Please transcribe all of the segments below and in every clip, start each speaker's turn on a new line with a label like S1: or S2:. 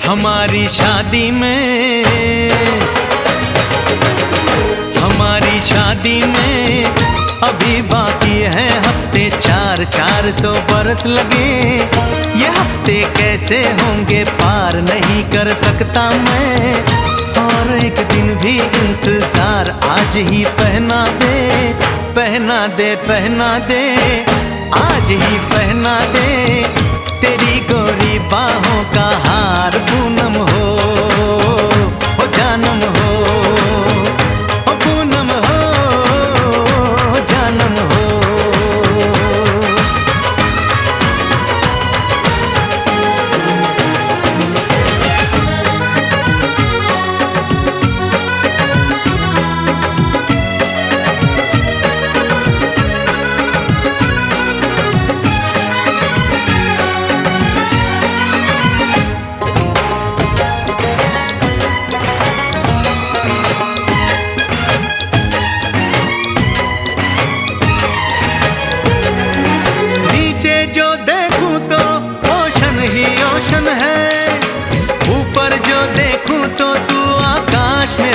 S1: हमारी शादी में अभी बाकी है हफ्ते 400 बरस लगे। ये हफ्ते कैसे होंगे पार नहीं कर सकता मैं, और एक दिन भी इंतजार आज ही पहना दे, पहना दे, पहना दे, आज ही पहना दे तेरी गोरी बाहों का हार। पूनम हो जानम हो, पूनम हो जानम हो।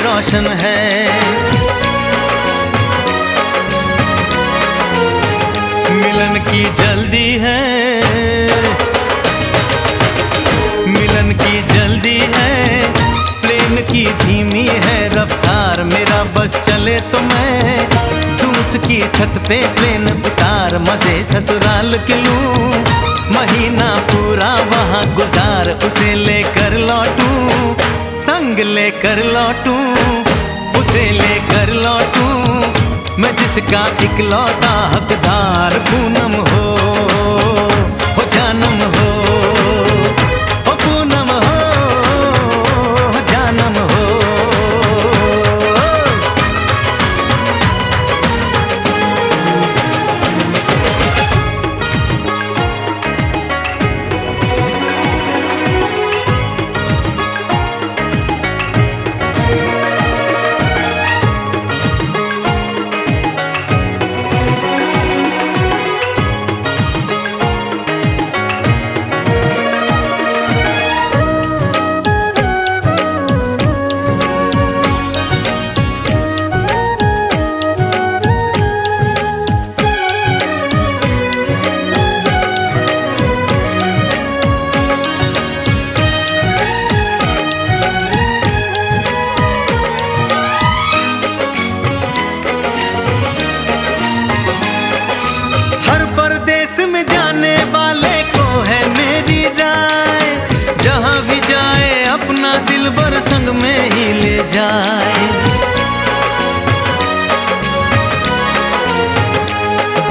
S1: रोशन है मिलन की जल्दी है, मिलन की जल्दी है, प्लेन की धीमी है रफ्तार। मेरा बस चले तो मैं दूं उसकी छत पे प्लेन उतार, मजे ससुराल के लूं, महीना पूरा वहाँ गुजार, उसे लेकर लौटूं, संग लेकर लौटूं, उसे लेकर लौटूं, मैं जिसका इकलौता हकदार। पूनम हो जानम हो, पूनम हो जानम हो। में जाने वाले को है मेरी राय, जहां भी जाए अपना दिलबर संग में ही ले जाए।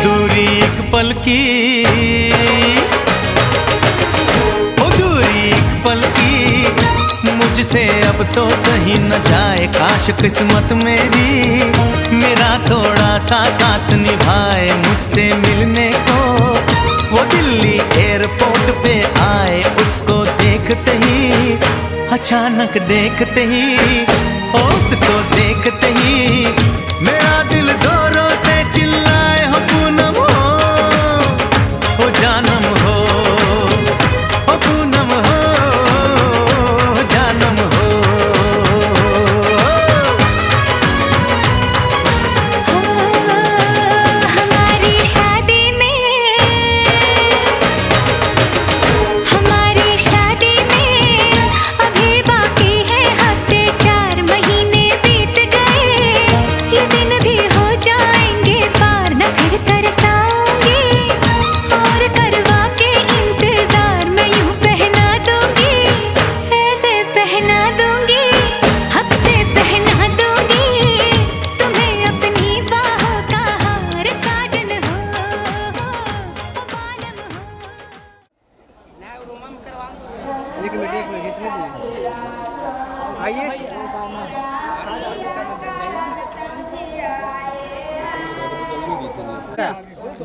S1: दूरी एक पल की, ओ दूरी एक पल की, मुझसे अब तो सही न जाए। काश किस्मत मेरी मेरा थोड़ा सा साथ निभाए, मुझसे मिलने को वो दिल्ली एयरपोर्ट पे आए। उसको देखते ही, अचानक देखते ही, उसको देखते ही मेरा दिल जोरों से चिल्लाए, हो पूनम हो जानम हो, पूनम हो जानम हो।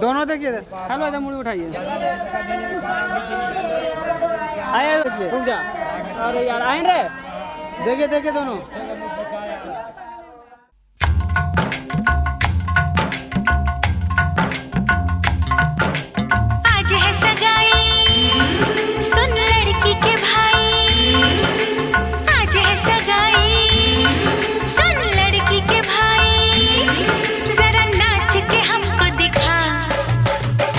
S2: दोनों देखिए, हेलो इधर मुड़ी उठाइए। आए रुक जा, अरे यार आए रे, देखिए देखिए दोनों।
S3: आज है सगाई, सुन लड़की के भाई, आज है सगाई, सुन लड़की के भाई, जरा नाच के हमको दिखा।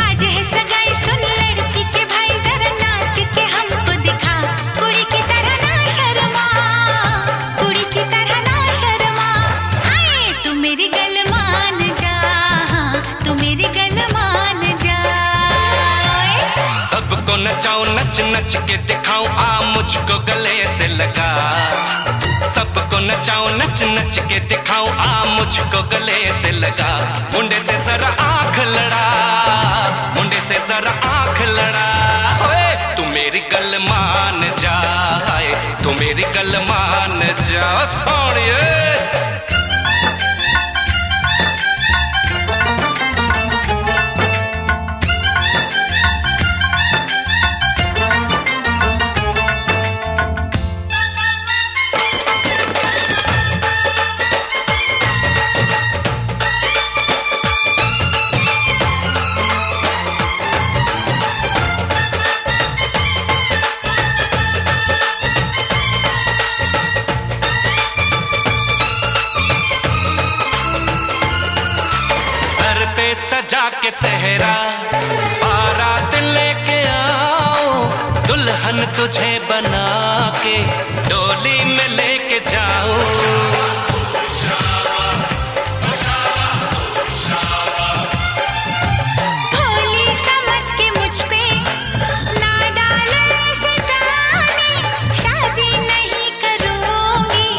S3: आज है सगाई, सुन लड़की के भाई, जरा नाच के हमको दिखा। कुड़ी की तरह ना शर्मा, कुड़ी की तरह ना शर्मा। आए तू मेरी गल मान जा, तू मेरी गल मान जा।
S4: सबको नचाऊं, नच नच के दिखाऊं, आ मुझको गले से लगा। सबको नचाऊं, नच नच के दिखाऊं, आ मुझको गले से लगा। मुंडे से जरा आंख लड़ा, मुंडे से जरा आंख लड़ा। ओए तू मेरी गल मान जा, तू मेरी गल मान जा सोनिए। सजा के सहरा बारात लेके आओ, दुल्हन तुझे बना के डोली में लेके जाओ।
S3: भोली समझ के मुझ पे ना डालो ऐसे गाने, शादी नहीं करूंगी,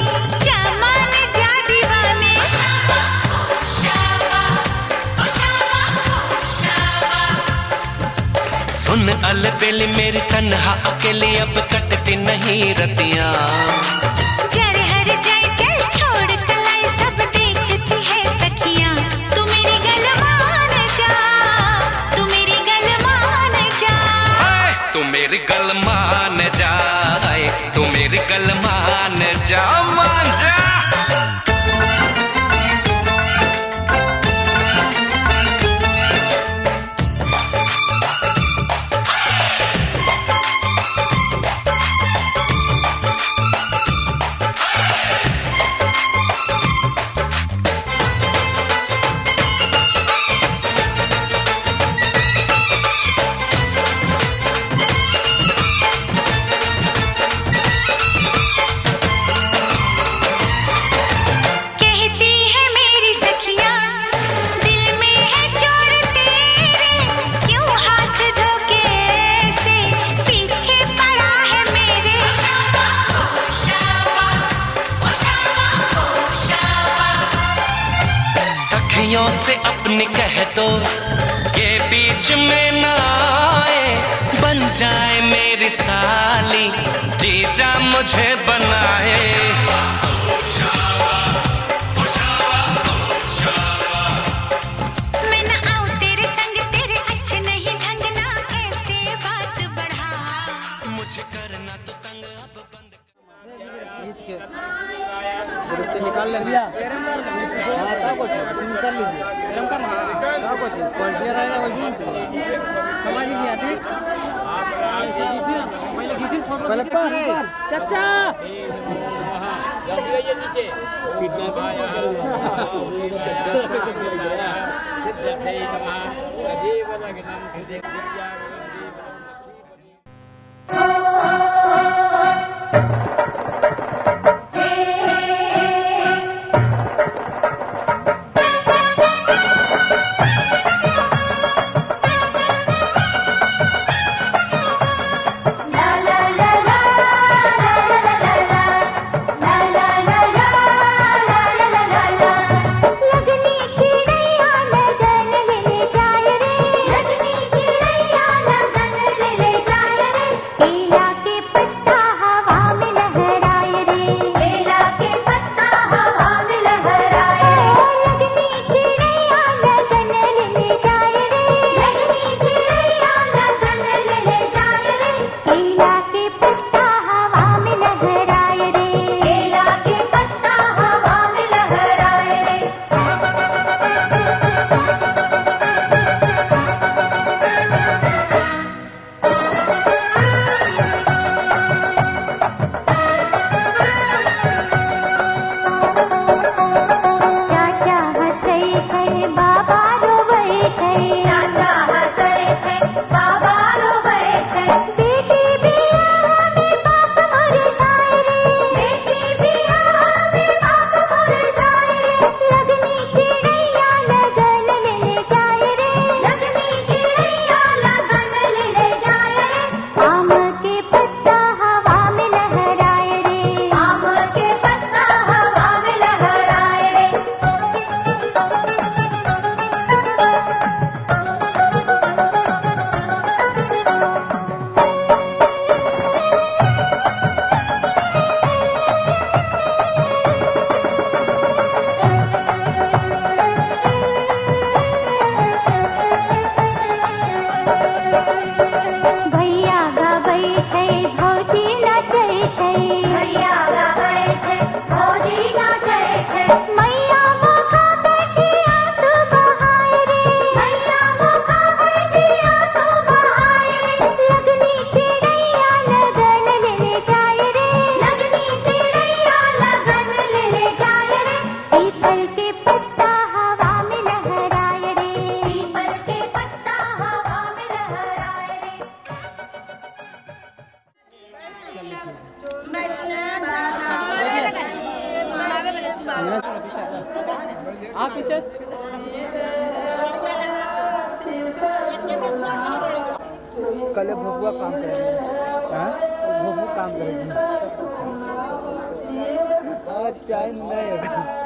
S3: जा मान जा दीवाने।
S4: सुन अलबेली मेरी तन्हा अकेली, अब कटती नहीं रतियां।
S3: जरे हर जाए चल छोड़ कलाई, सब देखती है सखियां। तू मेरी गल मान जा, तू मेरी गल मान जा।
S4: तू मेरी गल मान जा, तू मेरी गल मान जा, मान जा। सखियों से अपनी कह दो ये बीच में ना आए, बन जाए मेरी साली, जीजा मुझे बनाए।
S3: मैं ना आऊं तेरे संग, तेरे अच्छे नहीं ढंग, ना ऐसे बात बढ़ा।
S4: मुझे करना तो तंग, अब बंद
S2: निकाल लेंगे। हाँ कुछ निकाल लीजिए, गरम करना कुछ क्वालिटी रहेगा वही समझ नहीं आती। पहले चाचा
S3: लगनी चिड़ैया लगन ले जाए रे, लगनी चिड़ैया
S2: कल भोगवा काम करेंगे। हाँ भोगवा काम करेंगे। चाय नहीं होगा।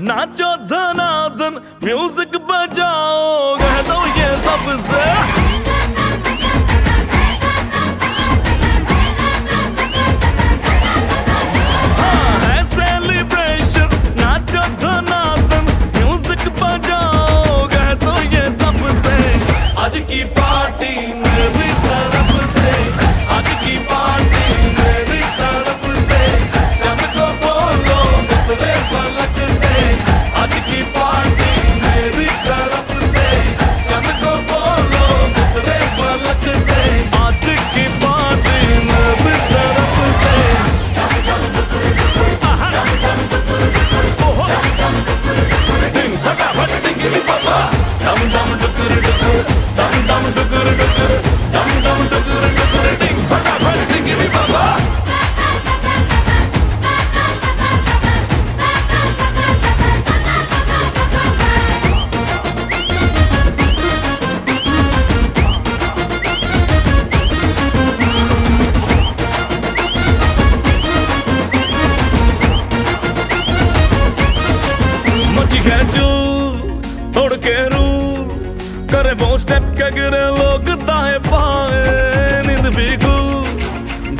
S5: नाचो धनाधन म्यूजिक बजाओ कह दो ये सबसे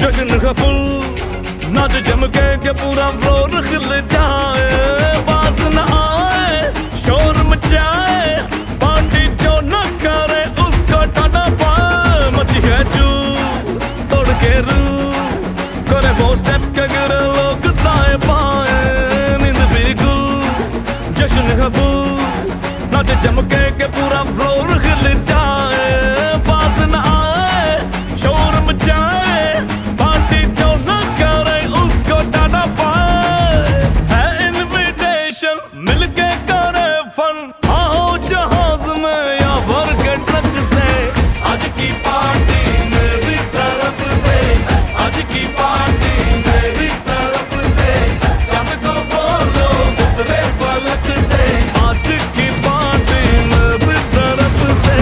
S5: जश्न है फुल नाच जम के पूरा फ्लोर खिल जाए बाज न आए शोर मचाए पार्टी जो न करे उसको टाटा पाए मची है चू तोड़ के रू करे वो स्टेप के गिरे लोग दाएं बाएं नींद भी गुल जश्न है फुल नाच जम के पूरा फ्लोर खिल जाए बात न आए शोर मचाए पार्टी जो न करे उसको टाटा पाए है इनविटेशन मिलके करे फन आओ जहाज में या भर के ट्रक से आज की पार्टी मेरी तरफ से आज की पार्टी मेरी तरफ से चंद को बोलो उतरे फलक से आज की पार्टी मेरी तरफ से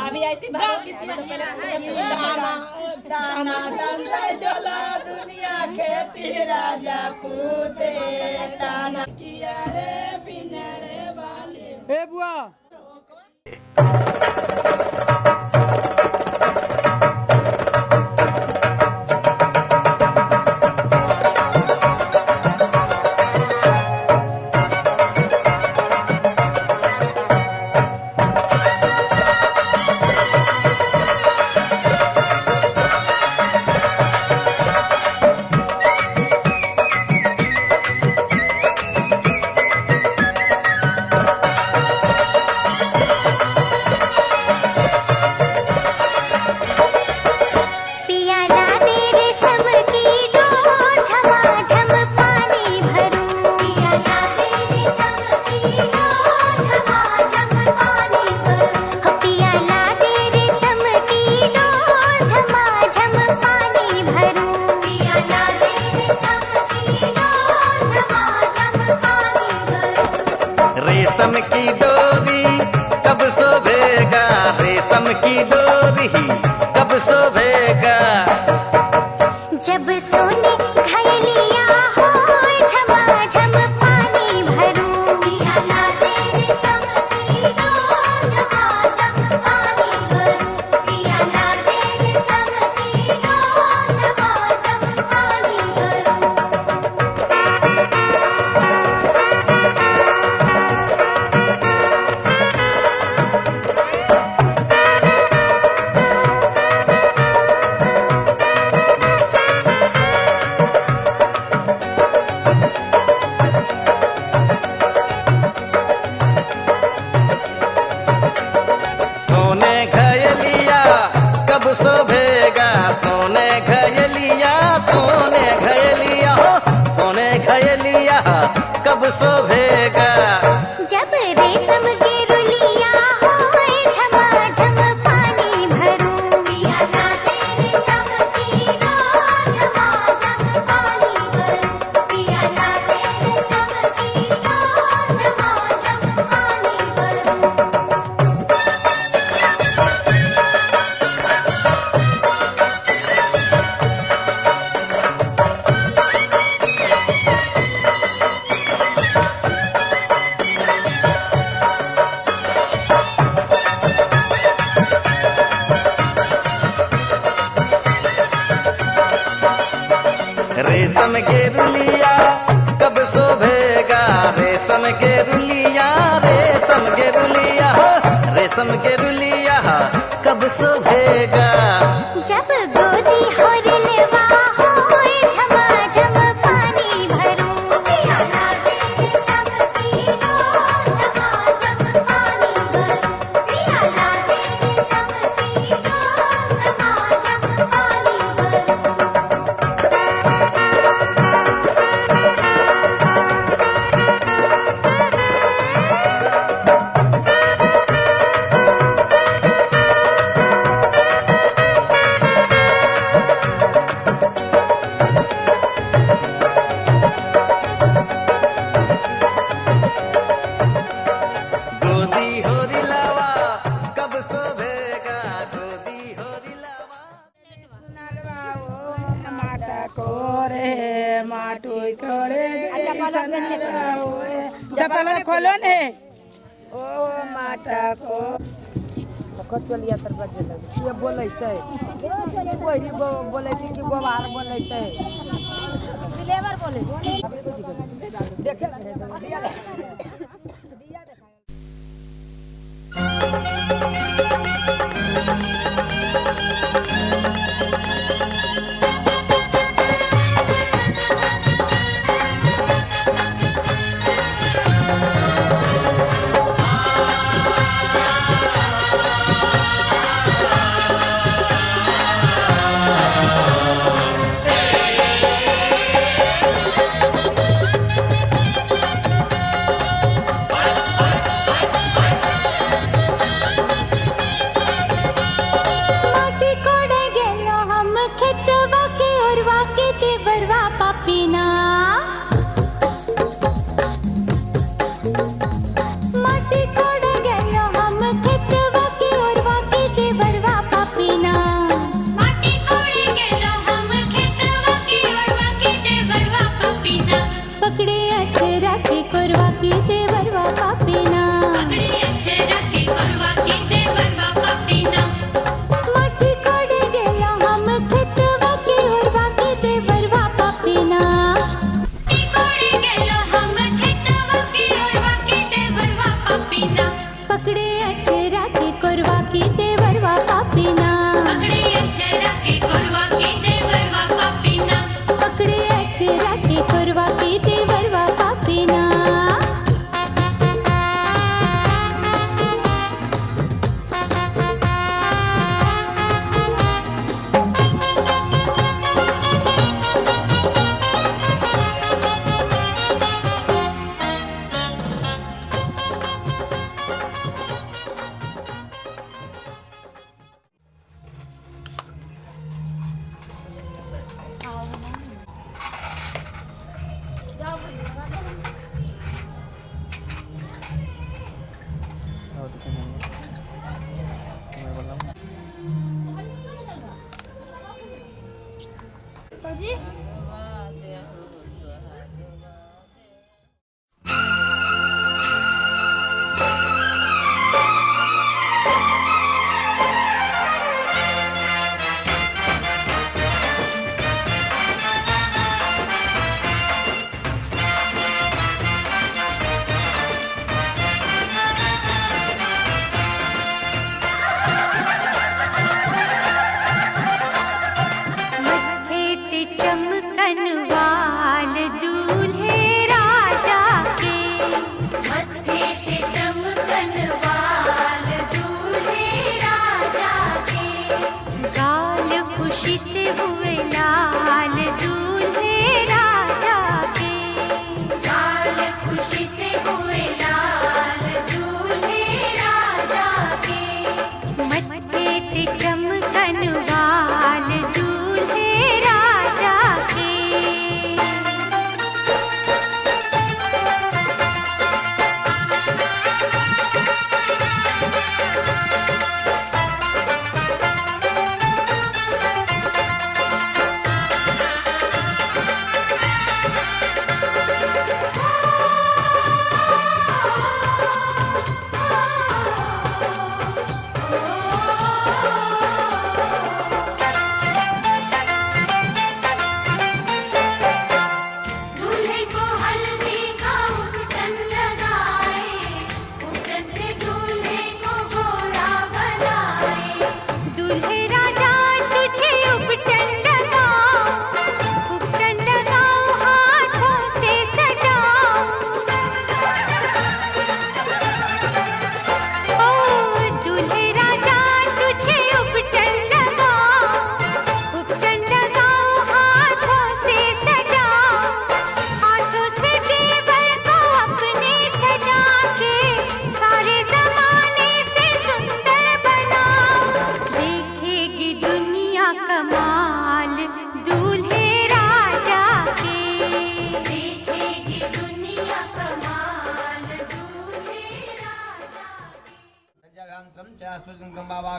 S6: अभी ऐसी बात चला दुनिया खेती राजा पूते ताना किया रे पिनड़े वाले
S2: ए बुआ
S1: रेशम की डोरी कब शोभेगा, रेशम की डोरी कब शोभेगा।
S3: जब सोने घायलिया हो झमाझम पानी भरूं, पिया ला दे रेशम की डोर झमाझम पानी भरूं, पिया ला दे रेशम की डोर झमाझम पानी भरूं।
S1: सोने घयलिया कब शोभेगा, सोने घयलिया, सोने घयलिया हो, सोने घयलिया कब शोभेगा।
S3: जब रेशम की रुलिया होए झमाझम पानी भरूं, पिया ला दे रेशम की डोर झमाझम पानी भरूं, पिया ला दे रेशम की डोर झमाझम पानी भरूं।
S1: रेशम के रुलिया कब शोभेगा, रेशम के रुलिया, रेशम के रुलिया हो, रेशम के रुलिया कब शोभेगा।
S3: जब गोदी हो रिलवा होए झमाझम पानी भरूं, पिया ला दे रेशम की डोर झमाझम पानी भरूं, पिया ला दे रेशम की डोर झमाझम पानी भरूं।
S1: गोदी हो रिलावा कब शोभेगा, गोदी हो रिलावा।
S6: माटा कोरे माटू कोरे चप्पल में खोलो ने ओ माटा को कचलिया तर बजे लगे ये बोलै छै कोई बोलै छै कि गोबार बोलै छै लेबर बोलै देखे
S3: पकड़े अचरा के कोरवा की देवरवा पापीना
S7: पकड़े अचरा के कोरवा की देवरवा पापीना
S3: माटी कोड़े गेला हम खेतवा की ओरवा की देवरवा पापीना
S7: कोड़े गेला हम खेतवा की ओरवा की देवरवा पापीना
S3: पकड़े अचरा के कोरवा की देवरवा पापीना
S7: पकड़े अचरा के कोरवा की देवरवा पापीना
S3: पकड़े अचरा के कोरवा की देवरवा पापीना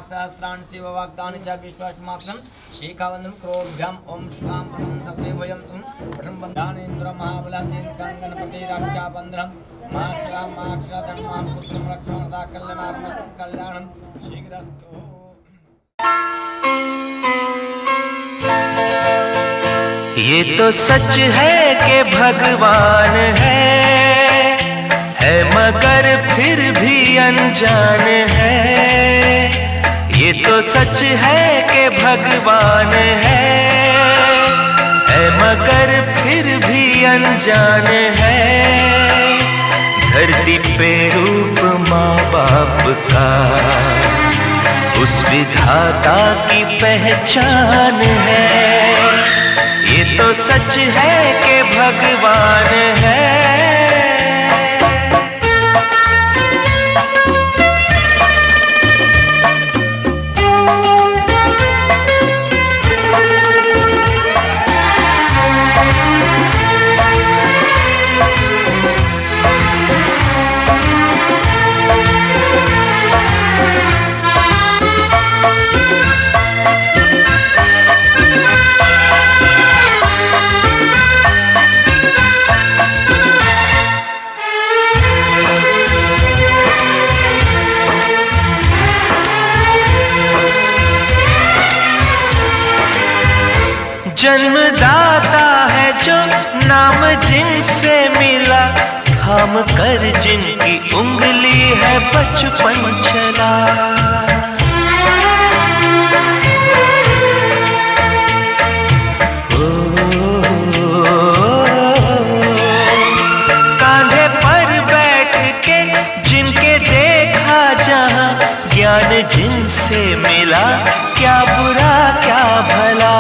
S2: सहस्राणि शिव वाग्दानि च विश्वासमात्रं शिखावन्दनं क्रोभ्याम् ॐ श्रां ससेवयं वशं बन्धानेन्द्र महाबलादेन गणपति रक्षाबन्धनं माक्षरां माक्षराधं मां पुत्रं रक्षां सदा कल्याणार्मस्तु कल्याणं शीघ्रस्तु।
S1: ये तो सच है कि भगवान है मगर फिर भी अनजान है। ये तो सच है कि भगवान है मगर फिर भी अनजान है। धरती पे रूप माँ बाप का उस विधाता की पहचान है। ये तो सच है कि भगवान है। जिनसे मिला, थाम कर जिनकी उंगली है बचपन चला। कांधे पर बैठ के जिनके देखा जहां, ज्ञान जिनसे मिला, क्या बुरा क्या भला।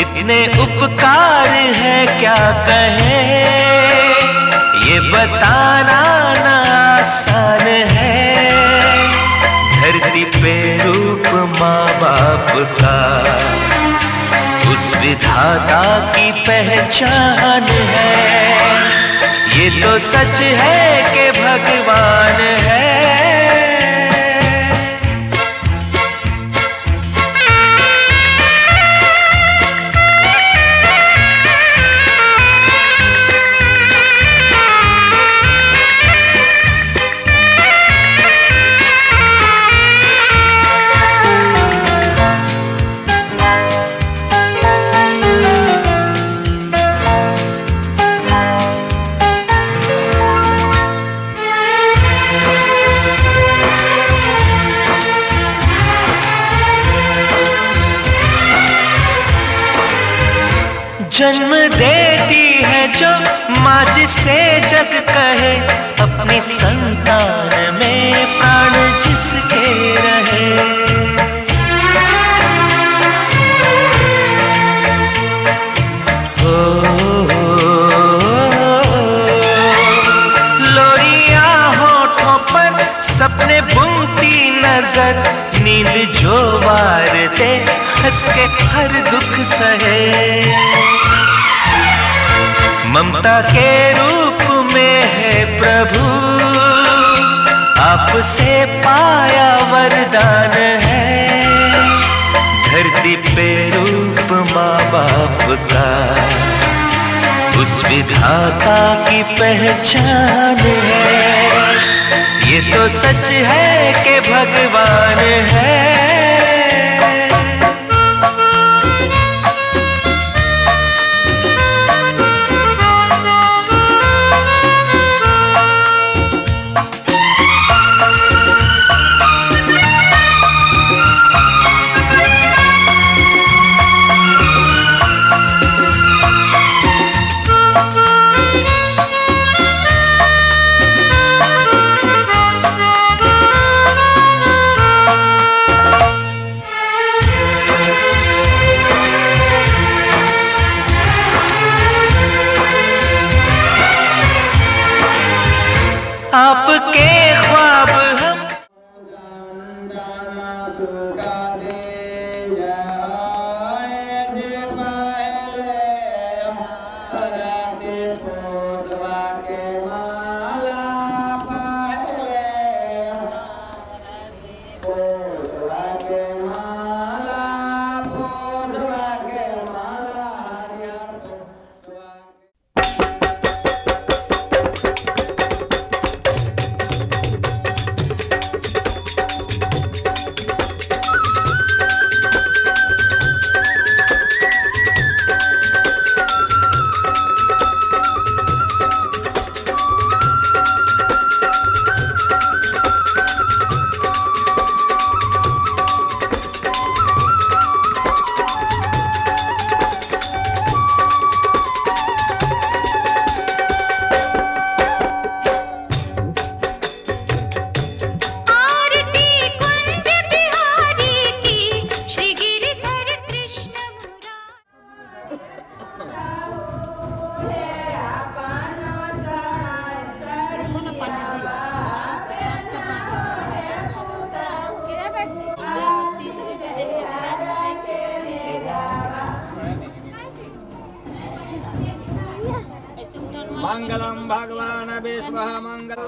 S1: इतने उपकार है क्या कहें, ये बताना ना आसान है। धरती पे रूप माँ बाप का, उस विधाता की पहचान है। ये तो सच है कि भगवान है। जन्म देती है जो माँ, जिसे जग कहे, अपनी संतान में प्राण जिसके रहे। लोरियां होठों पर सपने बुनती नजर, नींद जो वार दे हंस के हर दुख सहे। ममता के रूप में है प्रभु, आपसे पाया वरदान है। धरती पे रूप माँ बाप का, उस विधाता की पहचान है। ये तो सच है कि भगवान है। आपके ख्वाब हम
S2: मंगलम भगवान विश्व मंगल।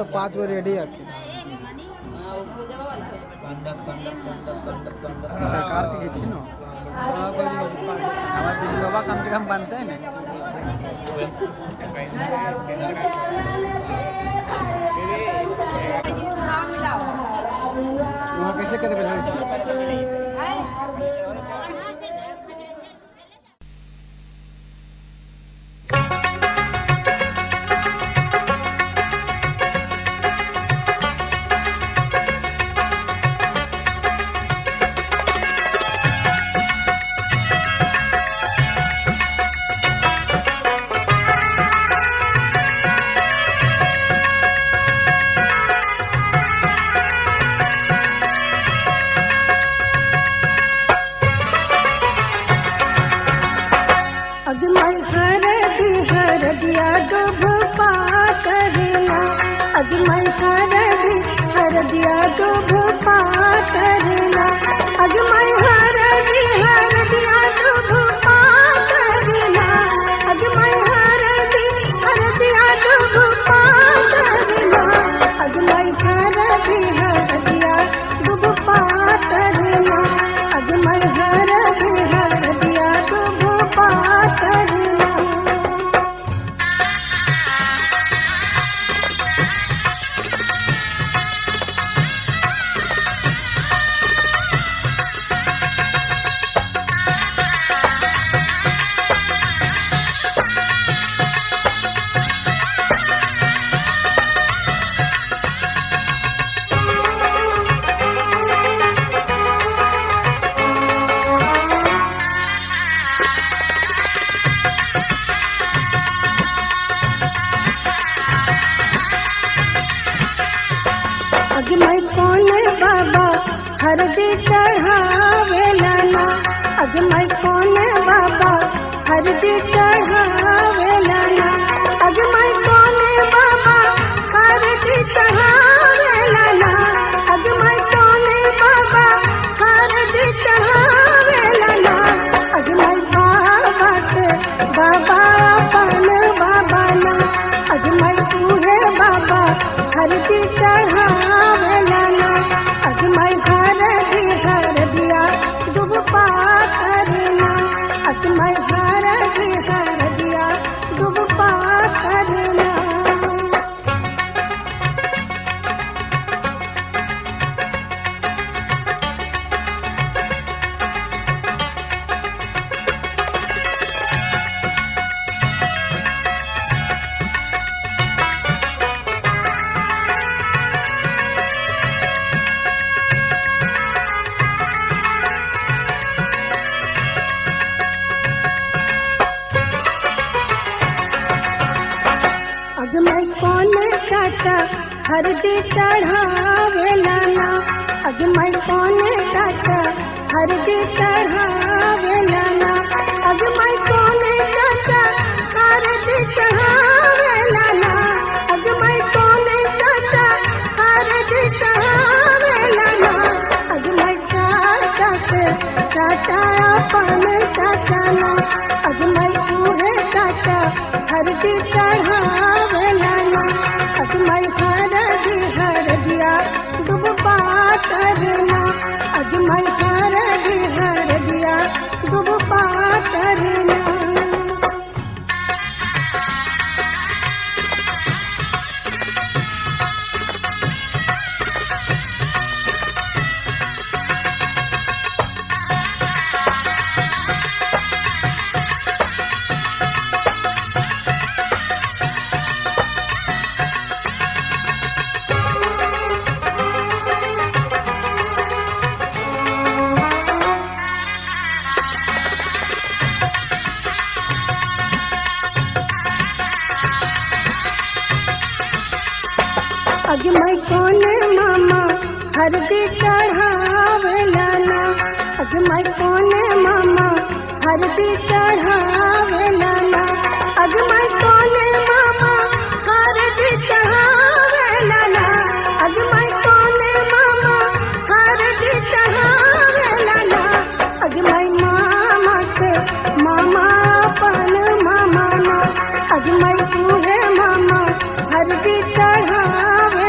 S8: तो 5 गो रेडी आती सरकार के अच्छी ना हमारे दिल्ली कम से कम बनते हैं ना वहाँ कैसे करे
S9: हरदिया दुभ पातरना अगमय हरदिया दुभ पातरना अगमय हरदिया दुभ पातरना अगमय हरदिया दुभ पातरना अगमय हरदिया दुभ पातरना अगमय कौन बाबा हरदी चढ़ावेला ना अगमय कौन बाबा हरदी चढ़ावेला ना अगमय कौन बाबा हरदी चढ़ावेला ना अगमय कौन बाबा हरदी चढ़ावेला ना अगमय बाबा से बाबा अपन बाबा ना अगमय तू है बाबा हरदी चढ़ावेला ना अगमय हरदिया दुभ पातरना अगमय हरदिया दुभ पातरना अगमय कौन चाचा हरदी चढ़ावेला ना अगमय कौन चाचा हरदी चढ़ावेला ना अगमय कौन चाचा हरदी चढ़ावेला ना अगमय कौन चाचा हरदी चढ़ावेला ना अगमय चाचा से चाचा अपन चाचा ना अगमय तू है चाचा हरदी चढ़ावेला ना अगमय हरदिया दुभ पातरना अगमय हरदिया दुभ पातरना अगमय कौन मामा हरदी चढ़ावेला ना अगमय कौन मामा हरदी चढ़ावेला ना अगमय कौन मामा हरदी चढ़ावेला ना अगमय कौन मामा हरदी चढ़ावेला ना अगमय मामा से मामा अपन मामा ना अगमय तू है मामा हरदी चढ़ावे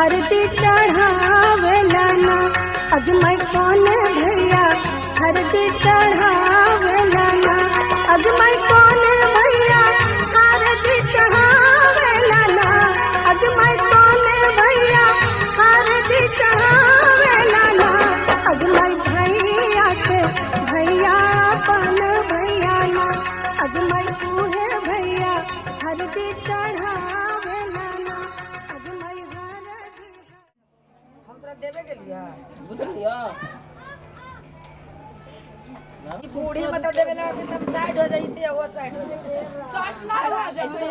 S9: हरदी चढ़ावेला ना अग मैं कौन भैया हरदी चढ़ावेला ना अग मैं कौन भैया हरदी चढ़ावेला ना अग मैं कौन भैया हरदी चढ़ावेला ना अग मैं भैया से भैया अपन भैया ना अग मैं तूहे भैया हरदी चढ़ावेला ना अग मैं हरदी
S6: हम तोरा देवे के लिए बुझलियो ई बूढ़ी मत देवे ना कि तुम साइड हो जाइते वो साइड हो जाइते साइड ना हो जाइते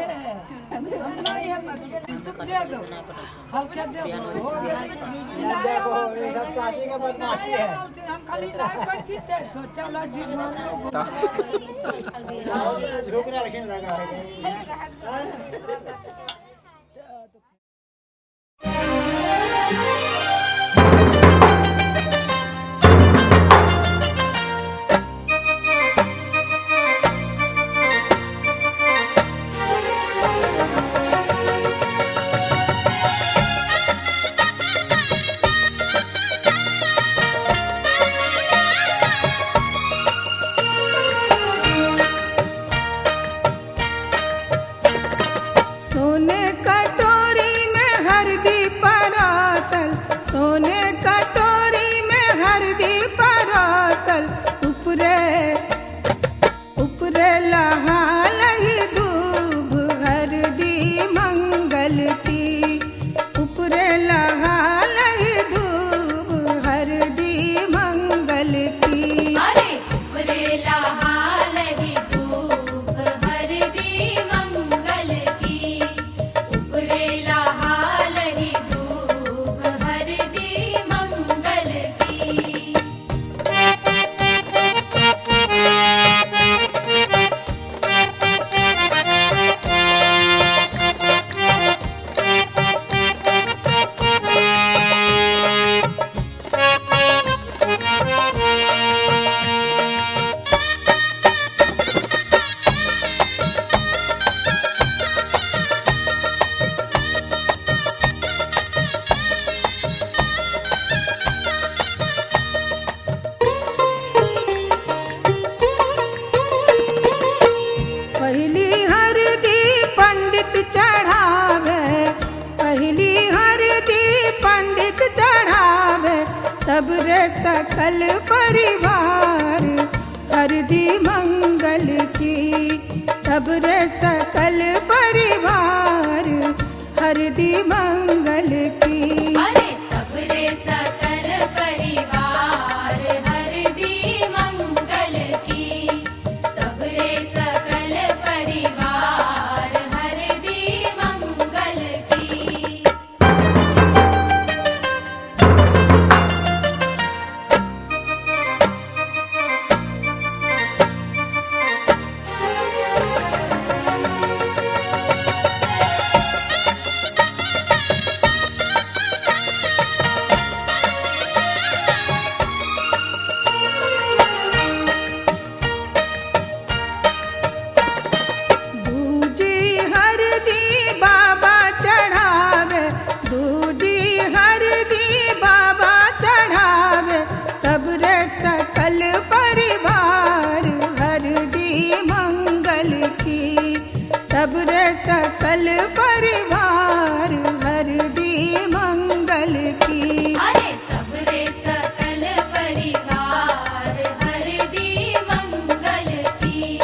S6: नहीं है मत सुख दे दो हल्का दे दो हो गया देखो ये सब चाची का बदमाशी है हम खाली रात पर जीते तो चला जी झोकरा रखने लगा
S9: सोने कटोरी में हरदी परासल सोने कटोरी में हरदी परासल उपरे उपरे लहालही दूब हरदी मंगल की उपरे लहालही दूब हरदी मंगल की
S7: अरे उपरेला हालहि धूप हरदी मंगल की उपरेला हालहि धूप हरदी मंगल की
S9: पहली हरदी पंडित चढ़ावे पहली हरदी पंडित चढ़ावे सबरे सकल परिवार हरदी मंगल की सबरे सकल परिवार हरदी मंगल की
S7: अरे सबरे सकल परिवार हरदी मंगल की सबरे सकल परिवार हरदी मंगल की
S9: दूजी हरदी बाबा चढ़ावे दूजी हरदी बाबा चढ़ावे सबरे सकल परिवार हरदी मंगल की सबरे सकल परिवार हरदी मंगल की
S7: अरे सबरे सकल परिवार हरदी मंगल की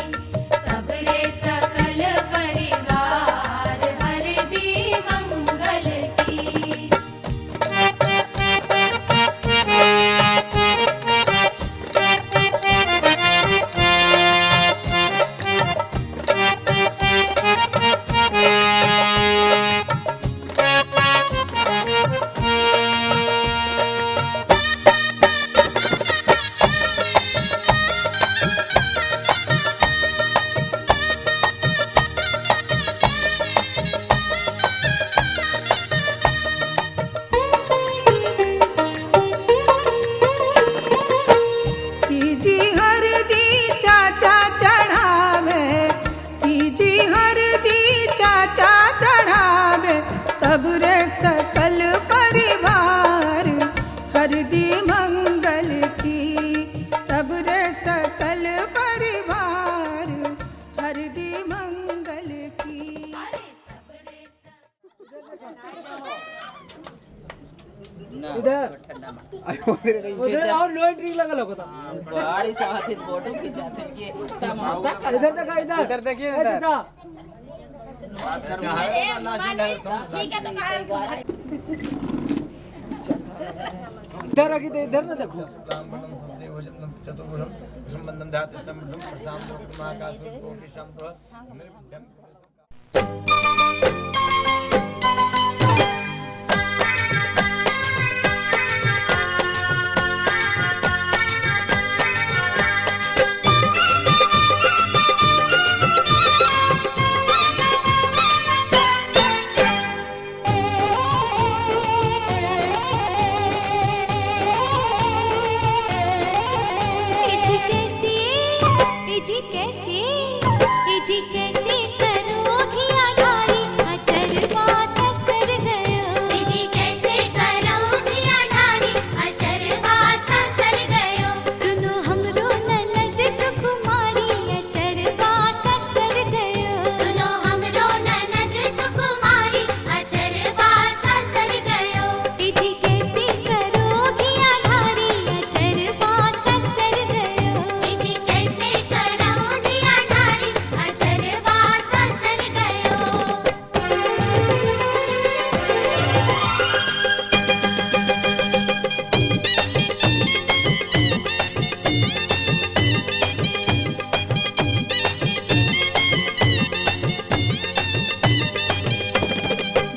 S7: सबरे सकल परिवार हरदी मंगल की
S8: उधर और लोई ट्रिक लगल होता
S6: बड़ी साथ फोटो खिंचाते के तमाशा कर
S8: इधर तक इधर देखिए इधर
S7: ठीक है तो कहा
S8: इधर रखी तो इधर ना देखो
S2: चतुर्भुजं संबंधं ध्याते समृद्धं प्रशांतं महाकाशं कोटि संप्रह
S7: जी कैसे करोगी अडारी अचरवा ससर गयो जी कैसे करोगी अडारी अचरवा ससर गयो सुनो हमरो ननद सुकुमारी अचरवा ससर गयो सुनो हमरो ननद सुकुमारी अचरवा ससर गयो जी कैसे करोगी अडारी अचरवा ससर गयो जी कैसे करोगी अडारी अचरवा ससर गयो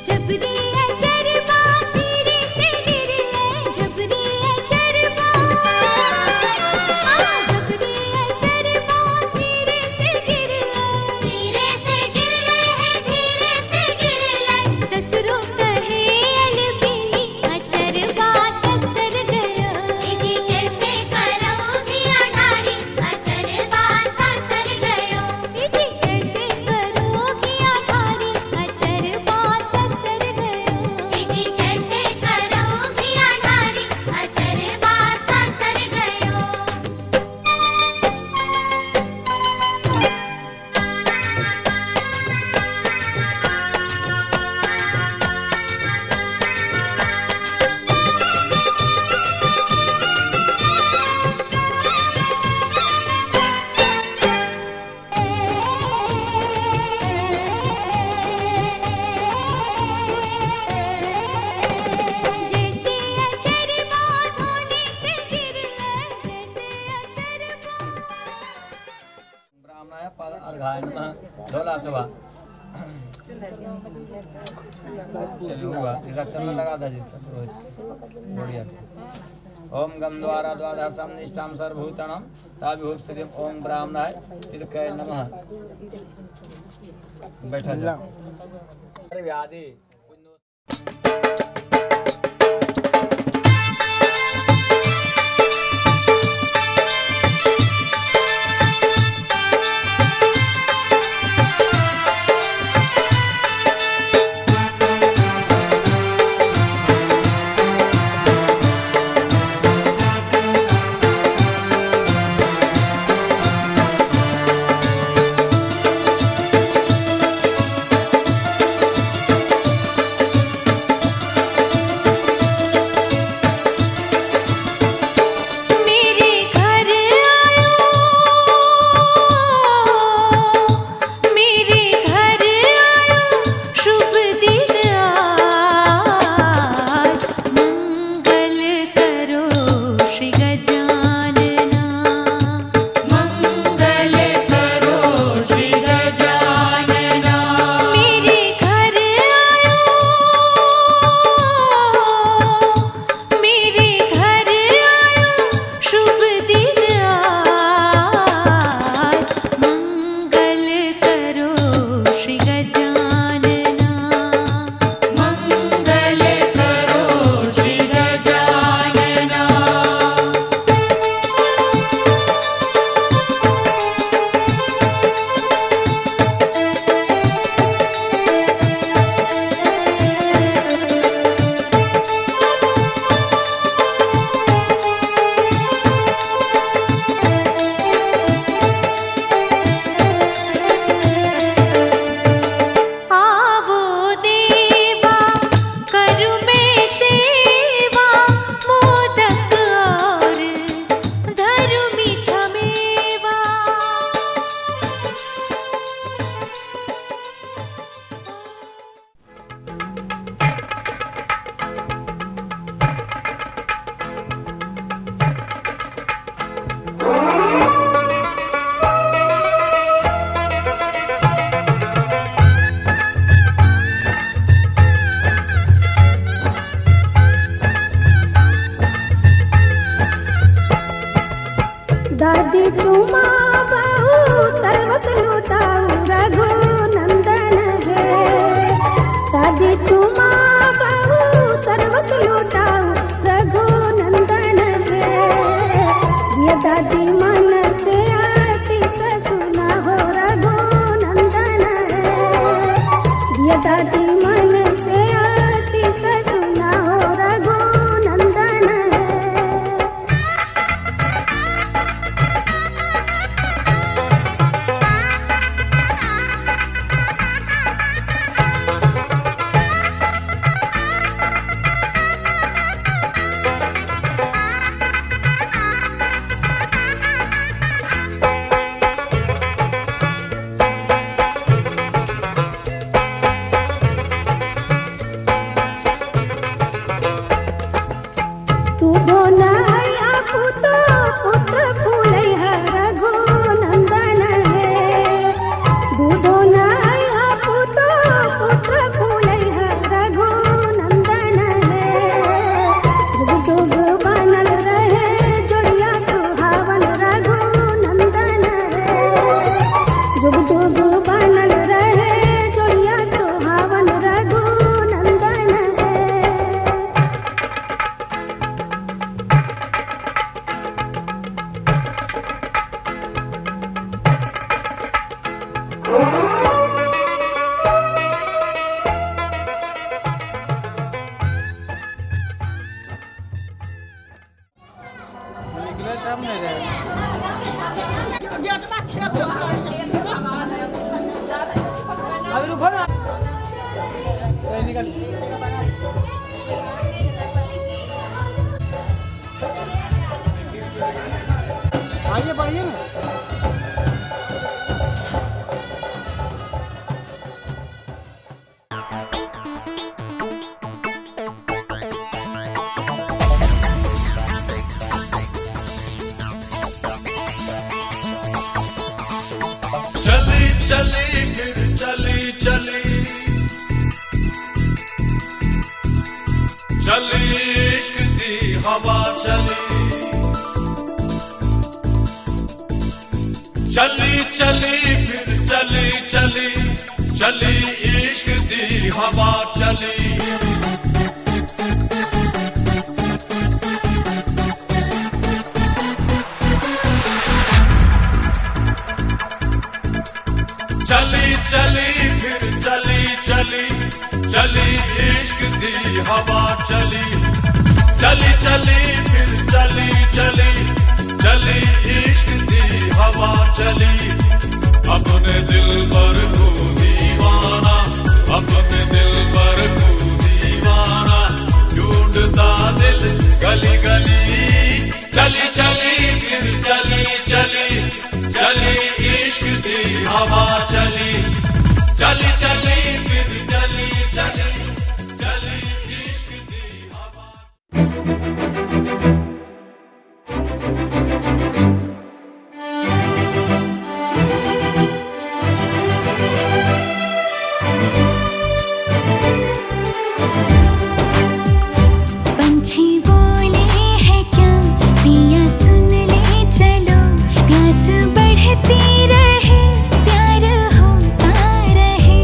S7: जबरी अचरवा सिरे से गिरले जबरी अचरवा जबरी अचरवा सिरे से गिरले है धीरे से गिरले ससुरो कहे अलबेली अचरवा ससर गयो जी कैसे करोगी अडारी अचरवा ससर गयो जी कैसे करोगी अडारी अचरवा ससर गयो जी कैसे करोगी अडारी अचरवा ससर गयो जैसे अचरवा धोने से गिरले जैसे अचरवा
S2: ब्राह्मणाय पद अर्घाय नमः ढोलातवा चलिए हुआ जैसा चंदन लगा था जैसा बढ़िया ओम गम द्वारा द्वादशम निष्ठाम सर्वभूतानां ताभिभूत श्रीम ओम ब्राह्मणाय तिलकाय नमः बैठा जा अरे व्याधि
S3: दादी चुमा बहु सर्वस लुटाऊ रघुनंदन है। दादी चुमा बहु सर्वस लुटाऊ रघुनंदन है। ये दादी मन से आशीष सुना हो रघुनंदन है। ये दादी मन से आशीष सुना हो रघुनंदन है। तू बोलाया पुतो पुत्र फूलै है रघुनंदन है। दूधो नया पुतो पुत्र फूलै है रघुनंदन है। जुग जुग बनल रहे जोड़िया सुहावन रघुनंदन है। जुग जुग बनल रहे जोड़िया सुहावन रघुनंदन है।
S8: अभी रुको ना निकल आगे बढ़िए ना।
S5: चली चली फिर चली चली चली इश्क दी हवा चली चली चली फिर चली चली चली इश्क दी हवा चली चली चली फिर चली चली चली इश्क दी हवा चली चली चली फिर चली चली चली इश्क दी हवा चली अपने दिल पर को दीवाना अपने दिल पर को दीवाना ढूंढता दिल गली गली चली चली फिर चली चली चली इश्क दी हवा चली चली चली फिर चली चली चली इश्क दी हवा
S3: पंछी बोले हैं क्या पिया सुन ले चलो प्यास बढ़ती रहे प्यार होता रहे।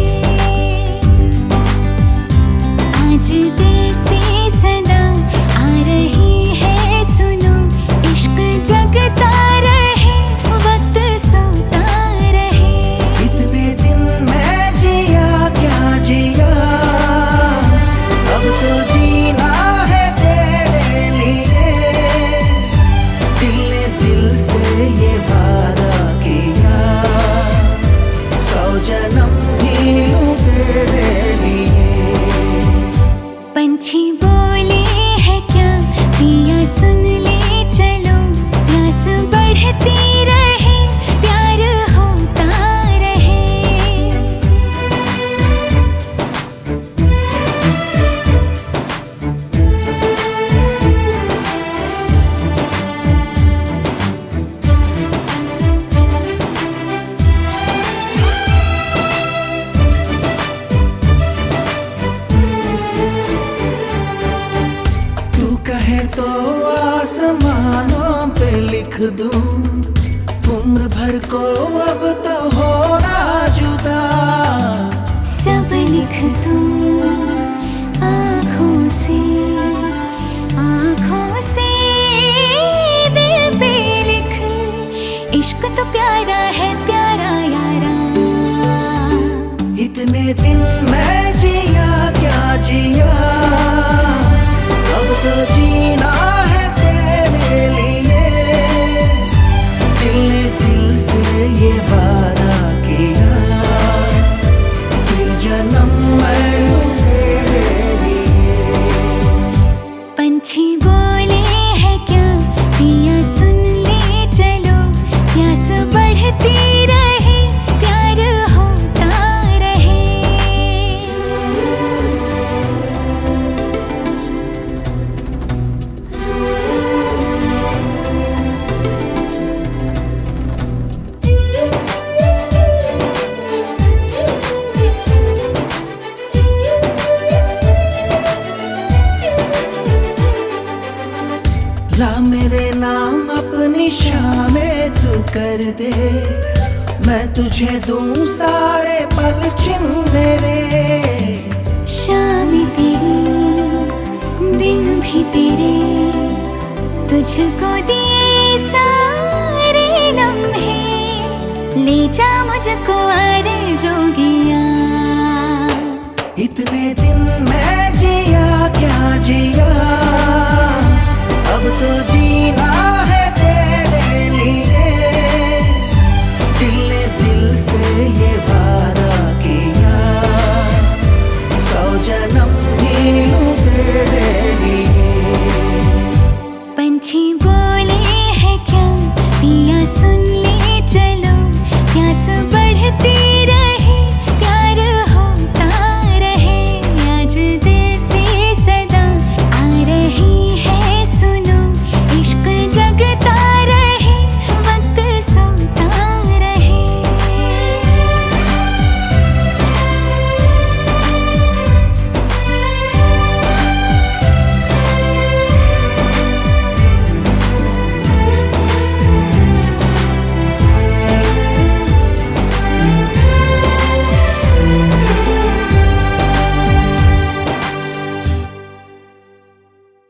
S1: दूं उम्र भर को अब तो होना जुदा।
S3: सब लिख दूं आँखों से दिल पे लिख। इश्क तो प्यारा है प्यारा यारा।
S1: इतने दिन मैं जिया क्या जिया, अब तो जीना है तेरे लिए। दिल ने दिल से ये वादा किया, फिर जन्म मैं लूं तेरे लिए।
S3: पंछी बोले हैं क्या पिया सुन ले चलो, प्यास बढ़ती रहे प्यार होता रहे।
S1: ला मेरे नाम अपनी शामें तू कर दे, मैं तुझे दूं सारे पल छिन मेरे।
S3: शाम तेरी दिन भी तेरे, तुझको दिए सारे लम्हे। ले जा मुझको जोगिया।
S1: इतने दिन मैं जिया क्या जिया, अब तो जीना है तेरे लिए। दिल ने दिल से ये वादा किया, 100 जन्म भी लूं तेरे लिए।
S3: पंछी बोले हैं क्या पिया सुन